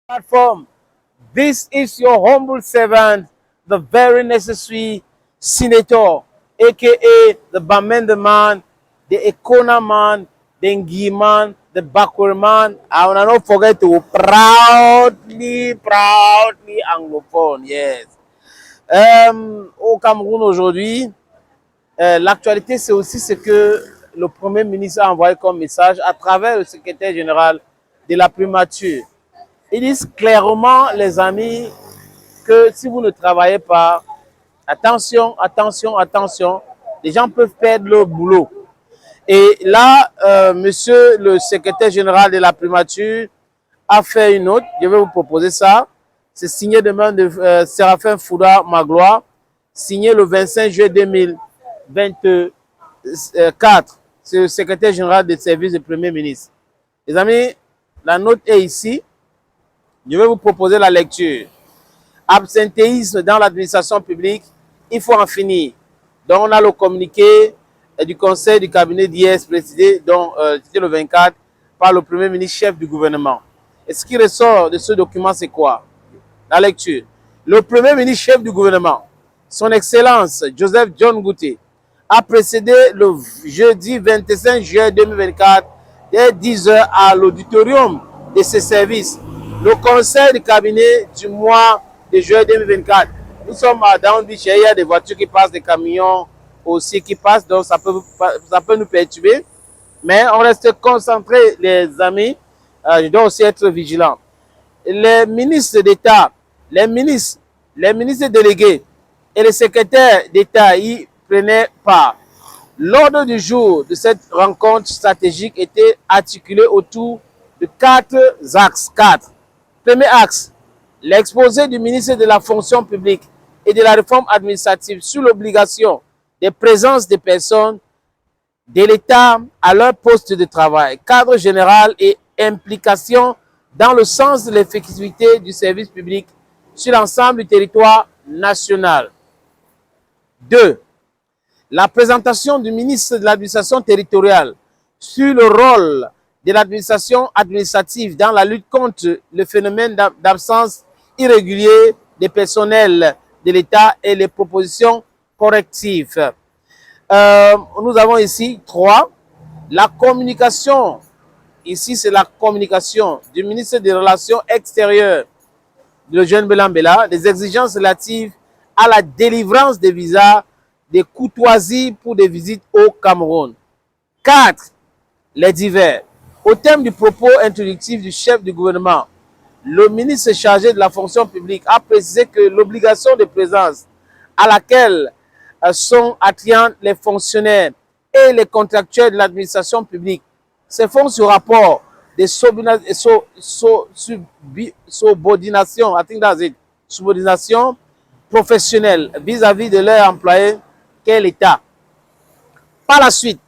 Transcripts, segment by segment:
Platform. This is your humble servant, the very necessary senator, aka the Bamenda man, the Ekona man, the Ngi man, the backward man. I will not forget to proudly anglophone, yes. Au Cameroun aujourd'hui, l'actualité c'est aussi ce que le Premier ministre a envoyé comme message à travers le secrétaire général de la primature. Ils disent clairement, les amis, que si vous ne travaillez pas, attention, attention, attention, les gens peuvent perdre leur boulot. Et là, monsieur le secrétaire général de la primature a fait une note, je vais vous proposer ça. C'est signé de main de Séraphin Fouda Magloire, signé le 25 juillet 2024. C'est le secrétaire général des services du Premier ministre. Les amis, la note est ici. Je vais vous proposer la lecture. Absentéisme dans l'administration publique, il faut en finir. Donc, on a le communiqué du conseil du cabinet d'hier présidé, donc c'était le 24, par le Premier ministre chef du gouvernement. Et ce qui ressort de ce document, c'est quoi? La lecture. Le Premier ministre chef du gouvernement, son Excellence Joseph John Gouté, a précédé le jeudi 25 juillet 2024 dès 10 h à l'auditorium de ses services, le conseil du cabinet du mois de juillet 2024. Nous sommes à Down Beach, il y a des voitures qui passent, des camions aussi qui passent, donc ça peut nous perturber. Mais on reste concentrés, les amis. Je dois aussi être vigilant. Les ministres d'État, les ministres délégués et les secrétaires d'État y prenaient part. L'ordre du jour de cette rencontre stratégique était articulé autour de 4 axes. Premier axe, l'exposé du ministre de la fonction publique et de la réforme administrative sur l'obligation de présence des personnes de l'État à leur poste de travail, cadre général et implication dans le sens de l'effectivité du service public sur l'ensemble du territoire national. 2. La présentation du ministre de l'administration territoriale sur le rôle de l'administration administrative dans la lutte contre le phénomène d'absence irrégulière des personnels de l'État et les propositions correctives. Nous avons ici 3. La communication. Ici, c'est la communication du ministre des Relations extérieures, le jeune Belambela, des exigences relatives à la délivrance des visas, des courtoisies pour des visites au Cameroun. 4. Les divers. Au thème du propos introductif du chef du gouvernement, le ministre chargé de la fonction publique a précisé que l'obligation de présence à laquelle sont attrayants les fonctionnaires et les contractuels de l'administration publique se font sur rapport de subordination professionnelle vis-à-vis de leur employé qu'est l'État. Par la suite,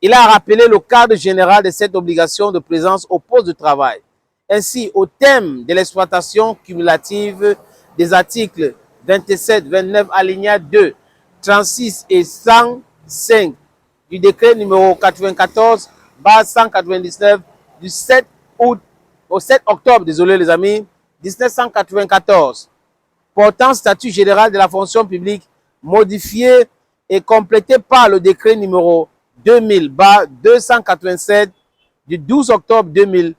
il a rappelé le cadre général de cette obligation de présence au poste de travail. Ainsi, au thème de l'exploitation cumulative des articles 27, 29, alinéa 2, 36 et 105 du décret numéro 94/199 du 7 octobre, désolé les amis, 1994, portant statut général de la fonction publique, modifié et complété par le décret numéro 2000/287 du 12 octobre 2000.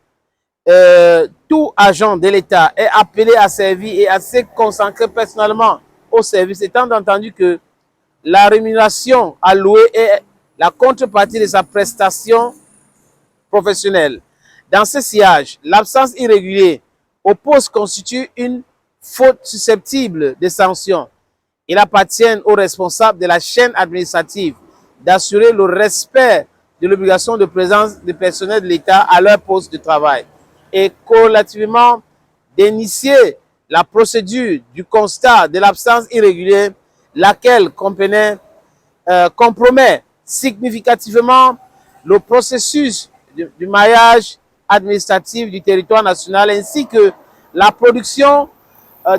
Tout agent de l'État est appelé à servir et à se consacrer personnellement au service, étant entendu que la rémunération allouée est la contrepartie de sa prestation professionnelle. Dans ce sillage, l'absence irrégulière au poste constitue une faute susceptible de sanction. Il appartient aux responsables de la chaîne administrative d'assurer le respect de l'obligation de présence des personnels de l'État à leur poste de travail et corrélativement d'initier la procédure du constat de l'absence irrégulière, laquelle compromet significativement le processus du maillage administratif du territoire national ainsi que la production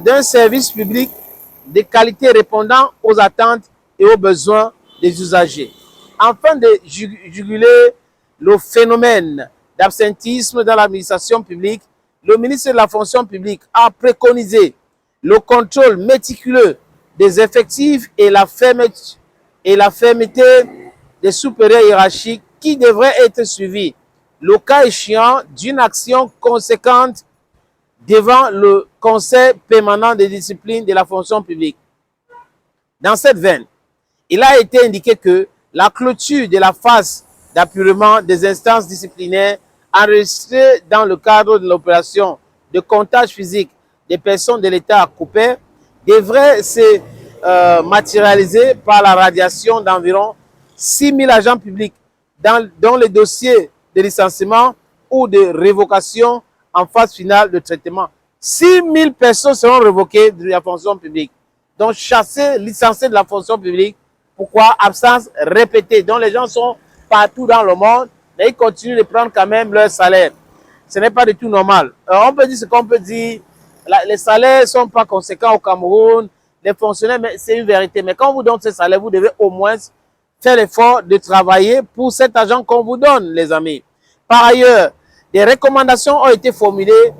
d'un service public de qualité répondant aux attentes et aux besoins des usagers. Afin de juguler le phénomène d'absentéisme dans l'administration publique, le ministre de la fonction publique a préconisé le contrôle méticuleux des effectifs et la fermeté des supérieurs hiérarchiques qui devraient être suivis, le cas échéant, d'une action conséquente devant le Conseil permanent de discipline de la fonction publique. Dans cette veine, il a été indiqué que la clôture de la phase d'appurement des instances disciplinaires enregistrées dans le cadre de l'opération de comptage physique des personnes de l'État coupées devrait se matérialiser par la radiation d'environ 6 000 agents publics dont les dossiers de licenciement ou de révocation en phase finale de traitement. 6 000 personnes seront révoquées de la fonction publique. Donc, chassées, licenciées de la fonction publique. Pourquoi? Absence répétée. Donc, les gens sont partout dans le monde, mais ils continuent de prendre quand même leur salaire. Ce n'est pas du tout normal. On peut dire ce qu'on peut dire. Les salaires ne sont pas conséquents au Cameroun. Les fonctionnaires, c'est une vérité. Mais quand on vous donne ce salaire, vous devez au moins faire l'effort de travailler pour cet argent qu'on vous donne, les amis. Par ailleurs, des recommandations ont été formulées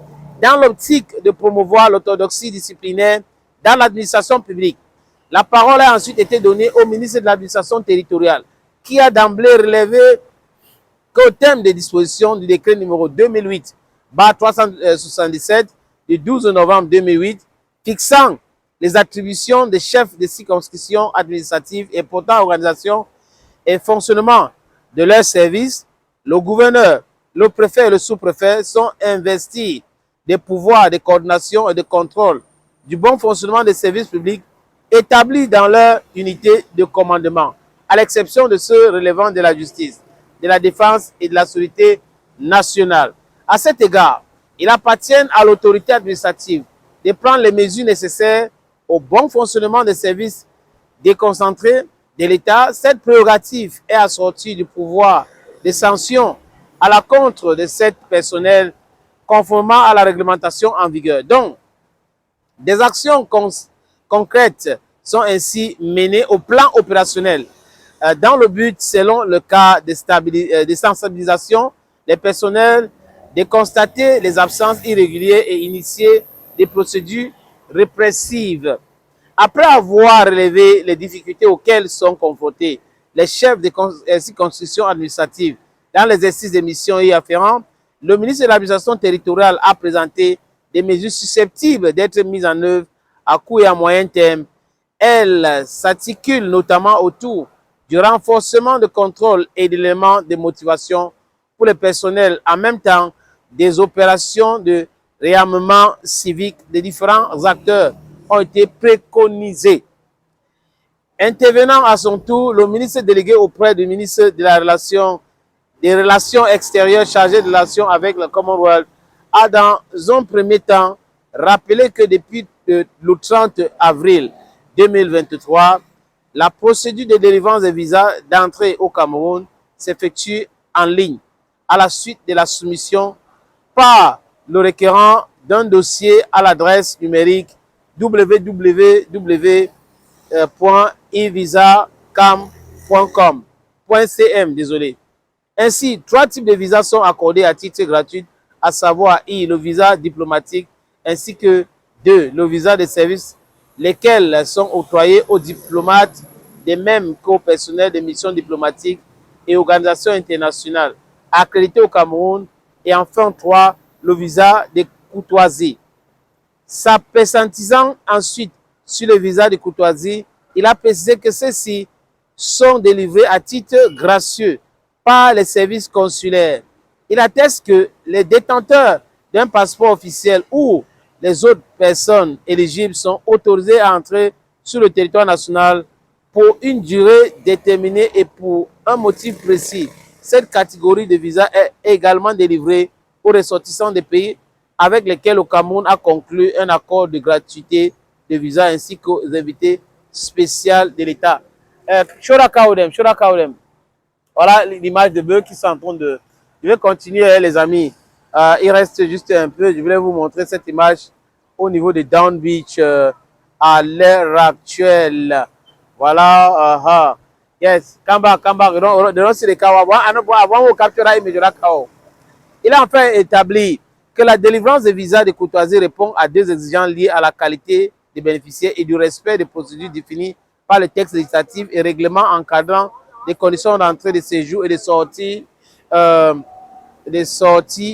dans l'optique de promouvoir l'orthodoxie disciplinaire dans l'administration publique. La parole a ensuite été donnée au ministre de l'administration territoriale, qui a d'emblée relevé qu'au terme des dispositions du décret numéro 2008-377 du 12 novembre 2008, fixant les attributions des chefs de circonscription administrative et portant organisation et fonctionnement de leurs services, le gouverneur, le préfet et le sous-préfet sont investis des pouvoirs de coordination et de contrôle du bon fonctionnement des services publics établis dans leur unité de commandement, à l'exception de ceux relevant de la justice, de la défense et de la sécurité nationale. À cet égard, il appartient à l'autorité administrative de prendre les mesures nécessaires au bon fonctionnement des services déconcentrés de l'État. Cette prérogative est assortie du pouvoir de sanction à l'encontre de cet personnel conformément à la réglementation en vigueur. Donc, des actions concrètes sont ainsi menées au plan opérationnel dans le but, selon le cas de sensibilisation des personnels, de constater les absences irrégulières et initier des procédures répressives. Après avoir relevé les difficultés auxquelles sont confrontés les chefs de circonscription administrative dans l'exercice des missions y afférentes, le ministre de l'administration territoriale a présenté des mesures susceptibles d'être mises en œuvre à court et à moyen terme. Elles s'articulent notamment autour du renforcement de contrôle et d'éléments de motivation pour le personnel, en même temps des opérations de réarmement civique des différents acteurs ont été préconisées. Intervenant à son tour, le ministre délégué auprès du ministre des Relations extérieures chargé de relations avec le Commonwealth a dans un premier temps rappelé que depuis le 30 avril 2023, la procédure de délivrance des visas d'entrée au Cameroun s'effectue en ligne à la suite de la soumission par le requérant d'un dossier à l'adresse numérique www.evisacam.com.cm. Ainsi, 3 types de visas sont accordés à titre gratuit, à savoir le visa diplomatique ainsi que 2, le visa de service, lesquels sont octroyés aux diplomates de même qu'au personnel des missions diplomatiques et organisations internationales accrédités au Cameroun. Et enfin 3, le visa de courtoisie. S'appesantissant ensuite sur le visa de courtoisie, il a précisé que ceux-ci sont délivrés à titre gracieux par les services consulaires. Il atteste que les détenteurs d'un passeport officiel ou les autres personnes éligibles sont autorisés à entrer sur le territoire national pour une durée déterminée et pour un motif précis. Cette catégorie de visa est également délivrée aux ressortissants des pays avec lesquels le Cameroun a conclu un accord de gratuité de visa ainsi qu'aux invités spéciaux de l'État. Voilà l'image de bœufs qui sont en train de... Je vais continuer les amis. Il reste juste un peu. Je voulais vous montrer cette image au niveau de Down Beach à l'heure actuelle. Voilà. Yes. Kamba. De non, c'est le cas. Avant, on capture immédiatement. Il a enfin établi que la délivrance des visas de courtoisie répond à deux exigences liées à la qualité des bénéficiaires et du respect des procédures définies par les textes législatifs et règlements encadrant les conditions d'entrée, de séjour et de sortie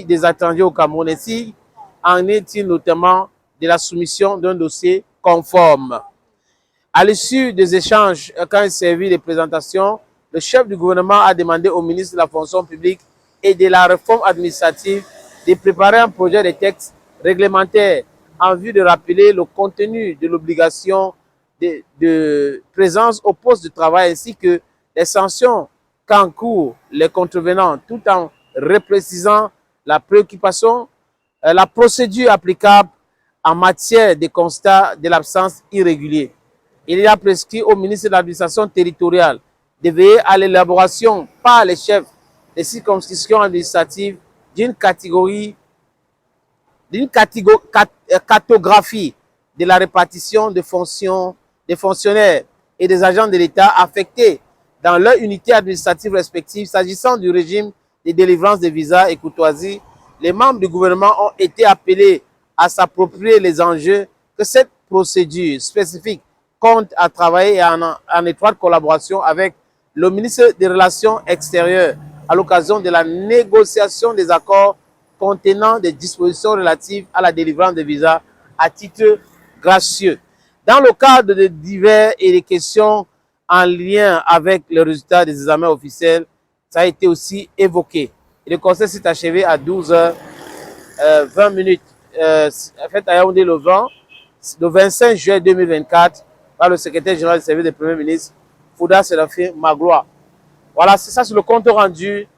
des étrangers au Cameroun. Ainsi en est-il notamment de la soumission d'un dossier conforme. À l'issue des échanges, quand il servit de présentation, le chef du gouvernement a demandé au ministre de la fonction publique et de la réforme administrative de préparer un projet de texte réglementaire en vue de rappeler le contenu de l'obligation de présence au poste de travail ainsi que les sanctions qu'encourent les contrevenants, tout en reprécisant la préoccupation, la procédure applicable en matière de constat de l'absence irrégulière. Il y a prescrit au ministre de l'administration territoriale de veiller à l'élaboration par les chefs des circonscriptions administratives d'une cartographie de la répartition des fonctions des fonctionnaires et des agents de l'État affectés dans leur unité administrative respective. S'agissant du régime de délivrance de visas et courtoisie, les membres du gouvernement ont été appelés à s'approprier les enjeux que cette procédure spécifique compte à travailler en étroite collaboration avec le ministre des Relations extérieures à l'occasion de la négociation des accords contenant des dispositions relatives à la délivrance de visas à titre gracieux. Dans le cadre de divers et des questions en lien avec le résultat des examens officiels, ça a été aussi évoqué. Et le conseil s'est achevé à 12h20 fait à Yaoundé le 25 juillet 2024 par le secrétaire général du service du Premier ministre, Fouda Séraphin Magloire. Voilà, c'est ça sur le compte rendu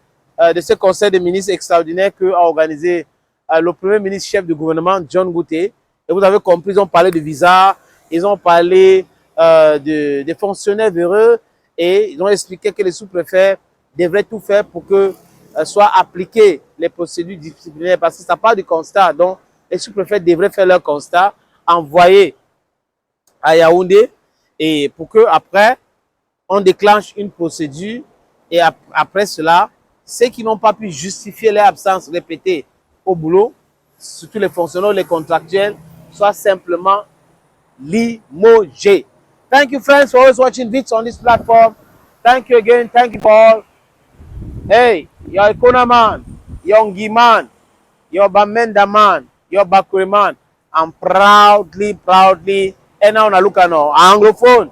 de ce conseil des ministres extraordinaire qu'a organisé le Premier ministre chef du gouvernement, John Gouté. Et vous avez compris, ils ont parlé de visa, ils ont parlé des fonctionnaires véreux et ils ont expliqué que les sous-préfets devraient tout faire pour que soient appliquées les procédures disciplinaires parce que ça part du constat. Donc, les sous-préfets devraient faire leur constat, envoyer à Yaoundé et pour que après on déclenche une procédure et après cela, ceux qui n'ont pas pu justifier leur absence répétée au boulot, surtout les fonctionnaires, les contractuels, soient simplement limogés. Thank you friends for always watching VIX on this platform. Thank you again. Thank you all. Hey, you're Ikona man, you're Ngi man, you're Bamenda man, you're Bakure man. I'm proudly, and now I look at now, Anglophone.